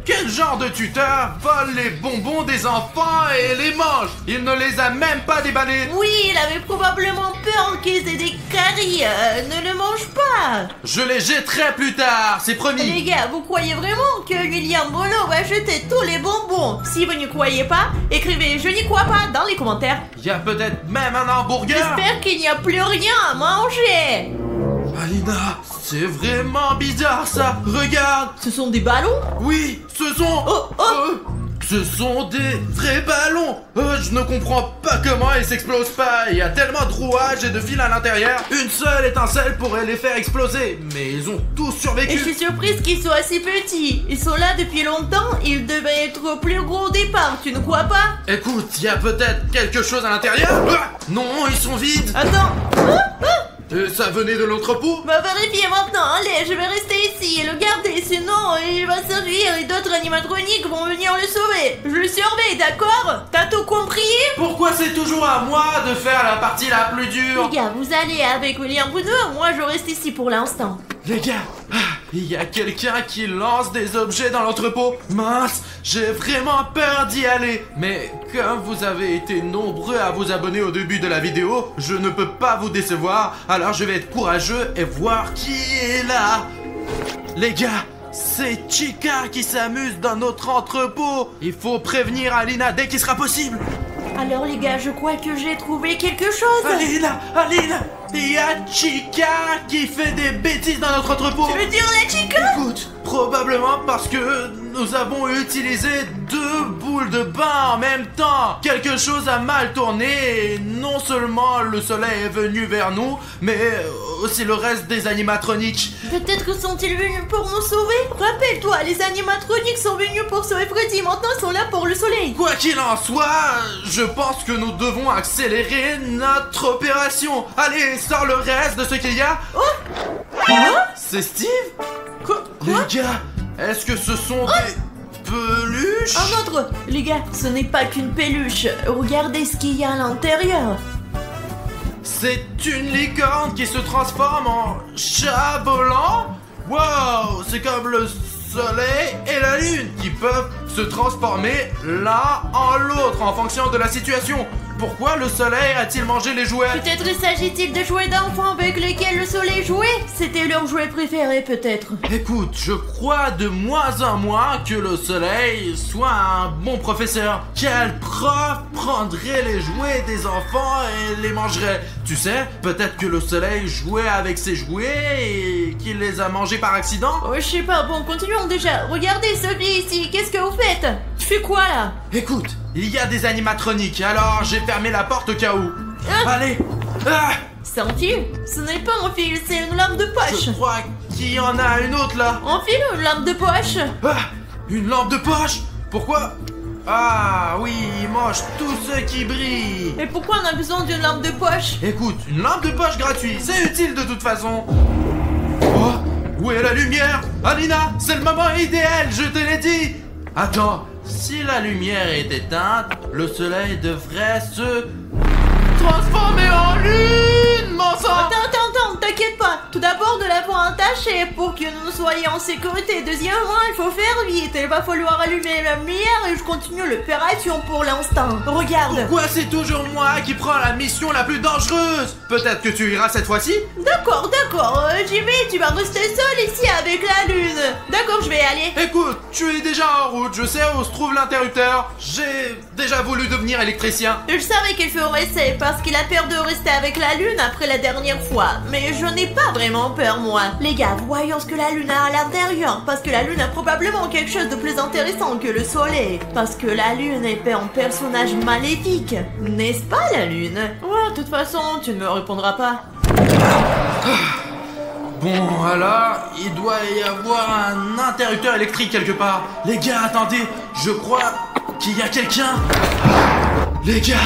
Quel genre de tuteur vole les bonbons des enfants et les mange? Il ne les a même pas déballés. Oui, il avait probablement peur qu'ils aient des caries. Ne le mange pas. Je les jetterai plus tard, c'est Les promis. gars, vous croyez vraiment que William Bono va jeter tous les bonbons? Si vous n'y croyez pas, écrivez « Je n'y crois pas » dans les commentaires. Il y a peut-être même un hamburger. J'espère qu'il n'y a plus rien à manger. Alina, c'est vraiment bizarre ça. Regarde. Ce sont des ballons? Oui, ce sont... ce sont des vrais ballons. Je ne comprends pas comment ils s'explosent pas. Il y a tellement de rouages et de fils à l'intérieur. Une seule étincelle pourrait les faire exploser. Mais ils ont tous survécu. Et je suis surprise qu'ils soient si petits. Ils sont là depuis longtemps, ils devaient être plus gros au départ, tu ne crois pas? Écoute, il y a peut-être quelque chose à l'intérieur. Non, ils sont vides. Attends. Ça venait de l'entrepôt. Va vérifier maintenant, allez, je vais rester ici et le garder, sinon il va servir et d'autres animatroniques vont venir le sauver. Je le surveille, d'accord? T'as tout compris? Pourquoi c'est toujours à moi de faire la partie la plus dure? Les gars, vous allez avec William Bruno, moi je reste ici pour l'instant. Les gars, il y a quelqu'un qui lance des objets dans l'entrepôt. Mince, j'ai vraiment peur d'y aller. Mais comme vous avez été nombreux à vous abonner au début de la vidéo, je ne peux pas vous décevoir. Alors je vais être courageux et voir qui est là. Les gars, c'est Chica qui s'amuse dans notre entrepôt. Il faut prévenir Alina dès qu'il sera possible. Alors les gars, je crois que j'ai trouvé quelque chose. Alina, il y a Chica qui fait des bêtises dans notre entrepôt. Tu veux dire la Chica? Écoute, probablement parce que nous avons utilisé 2 boules de bain en même temps. Quelque chose a mal tourné et non seulement le soleil est venu vers nous, mais aussi le reste des animatroniques. Peut-être sont-ils venus pour nous sauver? Rappelle-toi, les animatroniques sont venus pour sauver Freddy, maintenant ils sont là pour le soleil. Quoi qu'il en soit, je pense que nous devons accélérer notre opération. Allez, sors le reste de ce qu'il y a. C'est Steve? Quoi? Les gars, est-ce que ce sont des peluches? Un autre! Les gars, ce n'est pas qu'une peluche. Regardez ce qu'il y a à l'intérieur. C'est une licorne qui se transforme en chat volant? Wow, c'est comme le soleil et la lune qui peuvent se transformer l'un en l'autre en fonction de la situation. Pourquoi le soleil a-t-il mangé les jouets? Peut-être s'agit-il de jouets d'enfants avec lesquels le soleil jouait? C'était leur jouet préféré peut-être. Écoute, je crois de moins en moins que le soleil soit un bon professeur. Quel prof prendrait les jouets des enfants et les mangerait? Tu sais, peut-être que le soleil jouait avec ses jouets et qu'il les a mangés par accident? Oh, je sais pas, bon, continuons déjà. Regardez Sophie ici, qu'est-ce que vous faites? Tu fais quoi là? Écoute, il y a des animatroniques, alors j'ai fermé la porte au cas où. Allez. C'est un fil? Ce n'est pas un fil, c'est une lampe de poche. Je crois qu'il y en a une autre là. Un fil ou une lampe de poche? Une lampe de poche? Pourquoi? Ah oui, il mange tout ce qui brille. Et pourquoi on a besoin d'une lampe de poche? Écoute, une lampe de poche gratuite, c'est utile de toute façon. Oh, où est la lumière? Alina, c'est le moment idéal, je te l'ai dit. Attends, si la lumière est éteinte, le soleil devrait se transformer en lune, mon sang. Attends, t'inquiète pas. Tout d'abord, de l'avoir attaché pour que nous soyons en sécurité. Deuxièmement, il faut faire vite. Il va falloir allumer la lumière et je continue l'opération pour l'instant. Regarde. Pourquoi c'est toujours moi qui prends la mission la plus dangereuse? Peut-être que tu iras cette fois-ci? D'accord, j'y vais. Tu vas rester seul ici avec la lune. D'accord, je vais aller. Écoute, tu es déjà en route. Je sais où se trouve l'interrupteur. J'ai déjà voulu devenir électricien. Je savais qu'il ferait ça parce qu'il a peur de rester avec la lune après la dernière fois. Mais je n'ai pas vraiment peur, moi. Les gars, voyons ce que la lune a à l'intérieur. Parce que la lune a probablement quelque chose de plus intéressant que le soleil. Parce que la lune est un personnage maléfique. N'est-ce pas, la lune? Ouais, de toute façon, tu ne me répondras pas. Bon, alors, il doit y avoir un interrupteur électrique quelque part. Les gars, attendez, je crois qu'il y a quelqu'un. Les gars,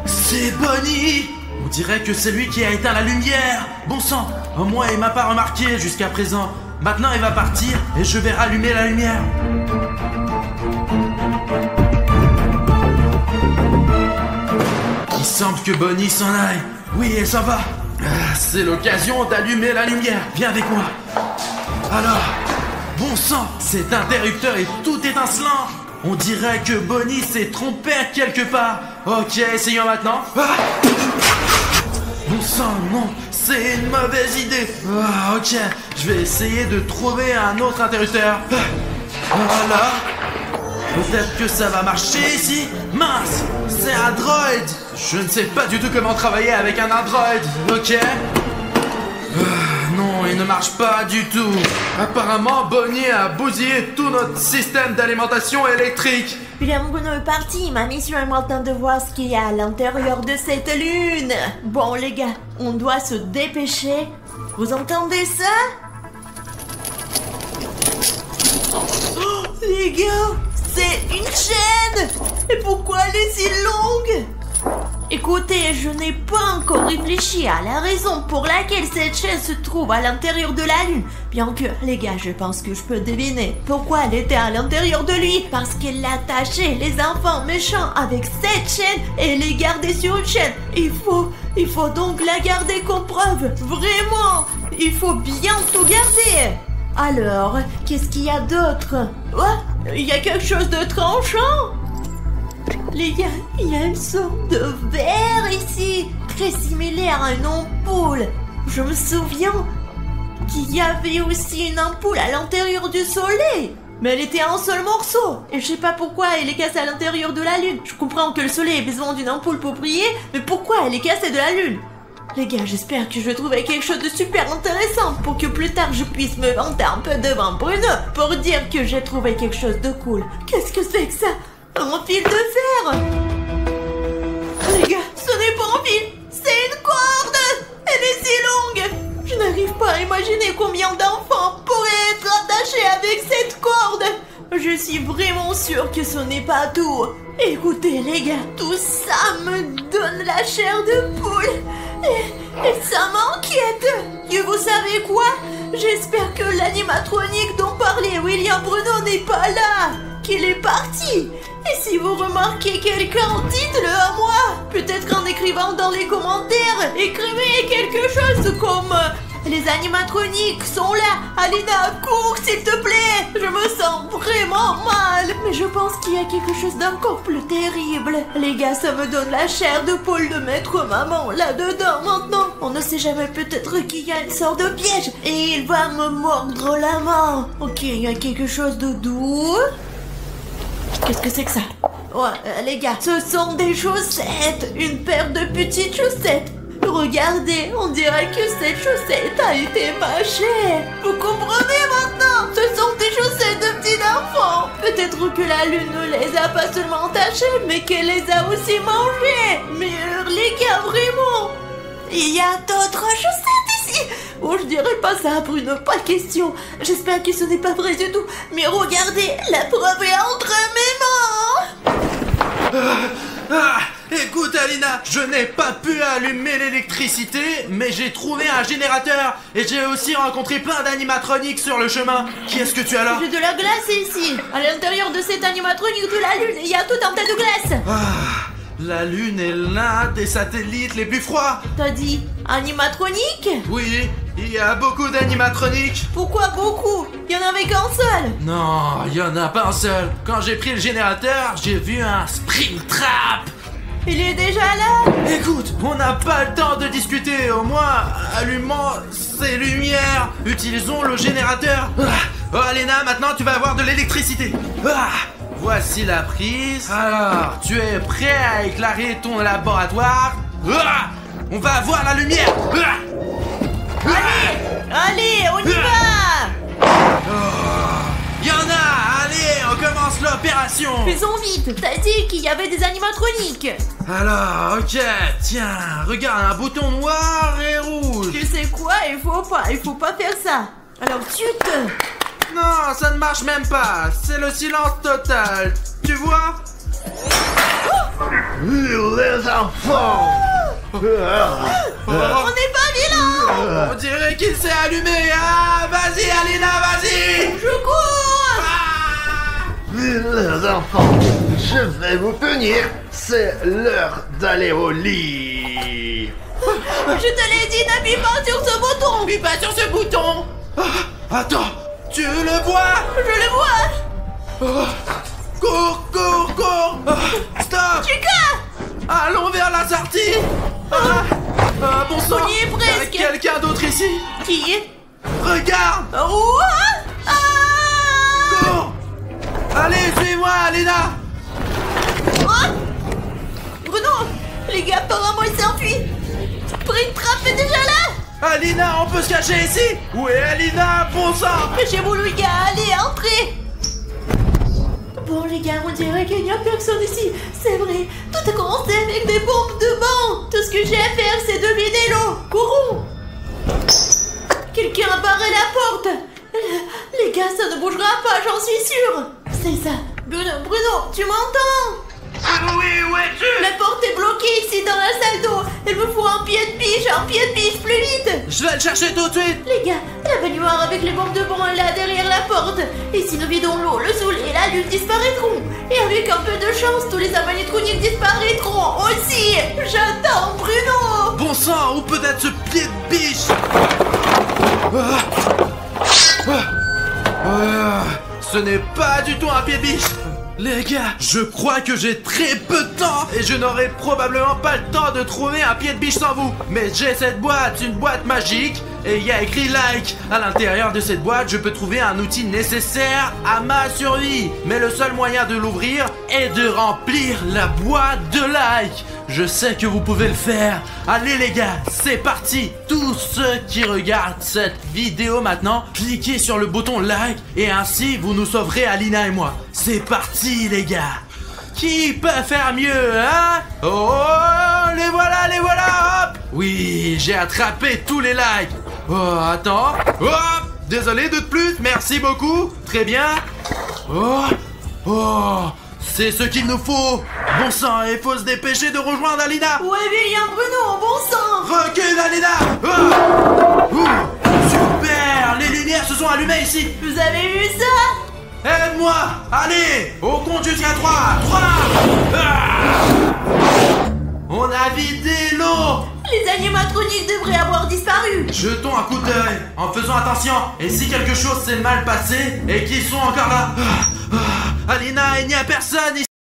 c'est Bonnie. On dirait que c'est lui qui a éteint la lumière. Bon sang, au moins il m'a pas remarqué jusqu'à présent. Maintenant il va partir et je vais rallumer la lumière. Il semble que Bonnie s'en aille. Oui, elle s'en va. C'est l'occasion d'allumer la lumière. Viens avec moi. Alors, bon sang, cet interrupteur est tout étincelant. On dirait que Bonnie s'est trompée quelque part. Ok, essayons maintenant. Bon sang, non, c'est une mauvaise idée. Ok, je vais essayer de trouver un autre interrupteur. Voilà. Peut-être que ça va marcher ici. Mince, c'est un droïde. Je ne sais pas du tout comment travailler avec un android. Ok. Non, il ne marche pas du tout. Apparemment, Bonnie a bousillé tout notre système d'alimentation électrique. Bien, Bruno est parti. Ma mission est maintenant de voir ce qu'il y a à l'intérieur de cette lune. Bon, les gars, on doit se dépêcher. Vous entendez ça? Oh, les gars, c'est une chaîne. Et pourquoi elle est si longue? Écoutez, je n'ai pas encore réfléchi à la raison pour laquelle cette chaîne se trouve à l'intérieur de la lune. Bien que, les gars, je pense que je peux deviner pourquoi elle était à l'intérieur de lui. Parce qu'elle attachait les enfants méchants avec cette chaîne et les gardait sur une chaîne. Il faut donc la garder comme preuve. Vraiment, il faut bien tout garder. Alors, qu'est-ce qu'il y a d'autre? Oh, il y a quelque chose de tranchant. Les gars, il y a une sorte de verre ici, très similaire à une ampoule. Je me souviens qu'il y avait aussi une ampoule à l'intérieur du soleil. Mais elle était un seul morceau. Et je sais pas pourquoi elle est cassée à l'intérieur de la lune. Je comprends que le soleil ait besoin d'une ampoule pour briller, mais pourquoi elle est cassée de la lune? Les gars, j'espère que je vais trouver quelque chose de super intéressant pour que plus tard je puisse me vanter un peu devant Bruno pour dire que j'ai trouvé quelque chose de cool. Qu'est-ce que c'est que ça? Un fil de fer! Les gars, ce n'est pas un fil, c'est une corde! Elle est si longue! Je n'arrive pas à imaginer combien d'enfants pourraient être attachés avec cette corde! Je suis vraiment sûre que ce n'est pas tout. Écoutez les gars, tout ça me donne la chair de poule. Et ça m'inquiète. Et vous savez quoi? J'espère que l'animatronique dont parlait William Bruno n'est pas là, qu'il est parti. Et si vous remarquez quelqu'un, dites-le à moi. Peut-être qu'en écrivant dans les commentaires, écrivez quelque chose comme les animatroniques sont là. Alina, cours s'il te plaît. Je me sens vraiment mal. Mais je pense qu'il y a quelque chose d'encore plus terrible. Les gars, ça me donne la chair de poule de mettre maman là-dedans maintenant. On ne sait jamais, peut-être qu'il y a une sorte de piège et il va me mordre la main. Ok, il y a quelque chose de doux. Qu'est-ce que c'est que ça? Ouais, les gars, ce sont des chaussettes. Une paire de petites chaussettes. Regardez, on dirait que cette chaussette a été mâchée. Vous comprenez maintenant? Ce sont des chaussettes de petits enfants. Peut-être que la lune ne les a pas seulement tachées, mais qu'elle les a aussi mangées. Mais les gars, vraiment, il y a d'autres chaussettes ici. Oh, je dirais pas ça, Bruno, pas question. J'espère que ce n'est pas vrai du tout. Mais regardez, la preuve est entre mes mains. Écoute Alina, je n'ai pas pu allumer l'électricité, mais j'ai trouvé un générateur et j'ai aussi rencontré plein d'animatroniques sur le chemin. Qui est-ce que tu as là? J'ai de la glace ici. À l'intérieur de cet animatronique de la Lune, il y a tout un tas de glace. La Lune est l'un des satellites les plus froids. T'as dit animatronique? Oui, il y a beaucoup d'animatroniques. Pourquoi beaucoup? Il y en avait qu'un seul. Non, il y en a pas un seul. Quand j'ai pris le générateur, j'ai vu un Springtrap. Il est déjà là. Écoute, on n'a pas le temps de discuter. Au moins, allumons ces lumières. Utilisons le générateur. Oh, Alina, maintenant tu vas avoir de l'électricité. Voici la prise. Alors, tu es prêt à éclairer ton laboratoire? On va voir la lumière. Allez, on y va. Il y en a. Allez, on commence l'opération. Faisons vite. T'as dit qu'il y avait des animatroniques. Alors, ok, tiens, regarde, un bouton noir et rouge. Tu sais quoi? Il faut pas faire ça. Alors, chut. Non, ça ne marche même pas. C'est le silence total. Tu vois? Les enfants. On n'est pas vilain. On dirait qu'il s'est allumé. Ah, vas-y, Alina, vas-y. Je cours. Les enfants, je vais vous punir. C'est l'heure d'aller au lit. Je te l'ai dit, n'appuie pas sur ce bouton. Appuie pas sur ce bouton. Attends, tu le vois? Je le vois. Cours, cours, cours. Stop. Chica. Allons vers la sortie. Bon sang. On y est presque. Quelqu'un d'autre ici? Qui? Regarde. Cours. Allez, suis-moi, Alina. Bruno, les gars, apparemment ils s'enfuient. Springtrap est déjà là. Alina, on peut se cacher ici. Où est Alina, bon sang? Cachez-vous, les gars, allez, entrez. Bon, les gars, on dirait qu'il n'y a personne ici. C'est vrai, tout a commencé avec des bombes de banc. Tout ce que j'ai à faire, c'est de vider l'eau. Courons. Quelqu'un a barré la porte. Les gars, ça ne bougera pas, j'en suis sûre. C'est ça. Bruno, tu m'entends? Oui, où es-tu? La porte est bloquée ici dans la salle d'eau. Il me faut un pied de biche plus vite. Je vais le chercher tout de suite. Les gars, la baignoire avec les bombes de banc est là derrière la porte. Et si nous vidons l'eau, le soleil et la lune disparaîtront. Et avec un peu de chance, tous les animatroniques disparaîtront aussi. J'attends Bruno. Bon sang, ou peut-être ce pied de biche. Ce n'est pas du tout un pied de biche. Les gars, je crois que j'ai très peu de temps et je n'aurai probablement pas le temps de trouver un pied de biche sans vous. Mais j'ai cette boîte, une boîte magique, et il y a écrit like. À l'intérieur de cette boîte, je peux trouver un outil nécessaire à ma survie. Mais le seul moyen de l'ouvrir est de remplir la boîte de like. Je sais que vous pouvez le faire. Allez les gars, c'est parti. Tous ceux qui regardent cette vidéo maintenant, cliquez sur le bouton like et ainsi vous nous sauverez Alina et moi. C'est parti les gars. Qui peut faire mieux, hein? Oh, les voilà, hop. Oui, j'ai attrapé tous les likes. Oh, attends. Hop, désolé de plus, merci beaucoup. Très bien. Oh, c'est ce qu'il nous faut. Bon sang, il faut se dépêcher de rejoindre Alina. Ouais, William, Bruno, bon sang. Recule, Alina. Super, les lumières se sont allumées ici. Vous avez vu ça? Aide-moi! Allez! Au compte jusqu'à 3! 3! On a vidé l'eau! Les animatroniques devraient avoir disparu. Jetons un coup d'œil en faisant attention. Et si quelque chose s'est mal passé et qu'ils sont encore là? Alina, il n'y a personne ici!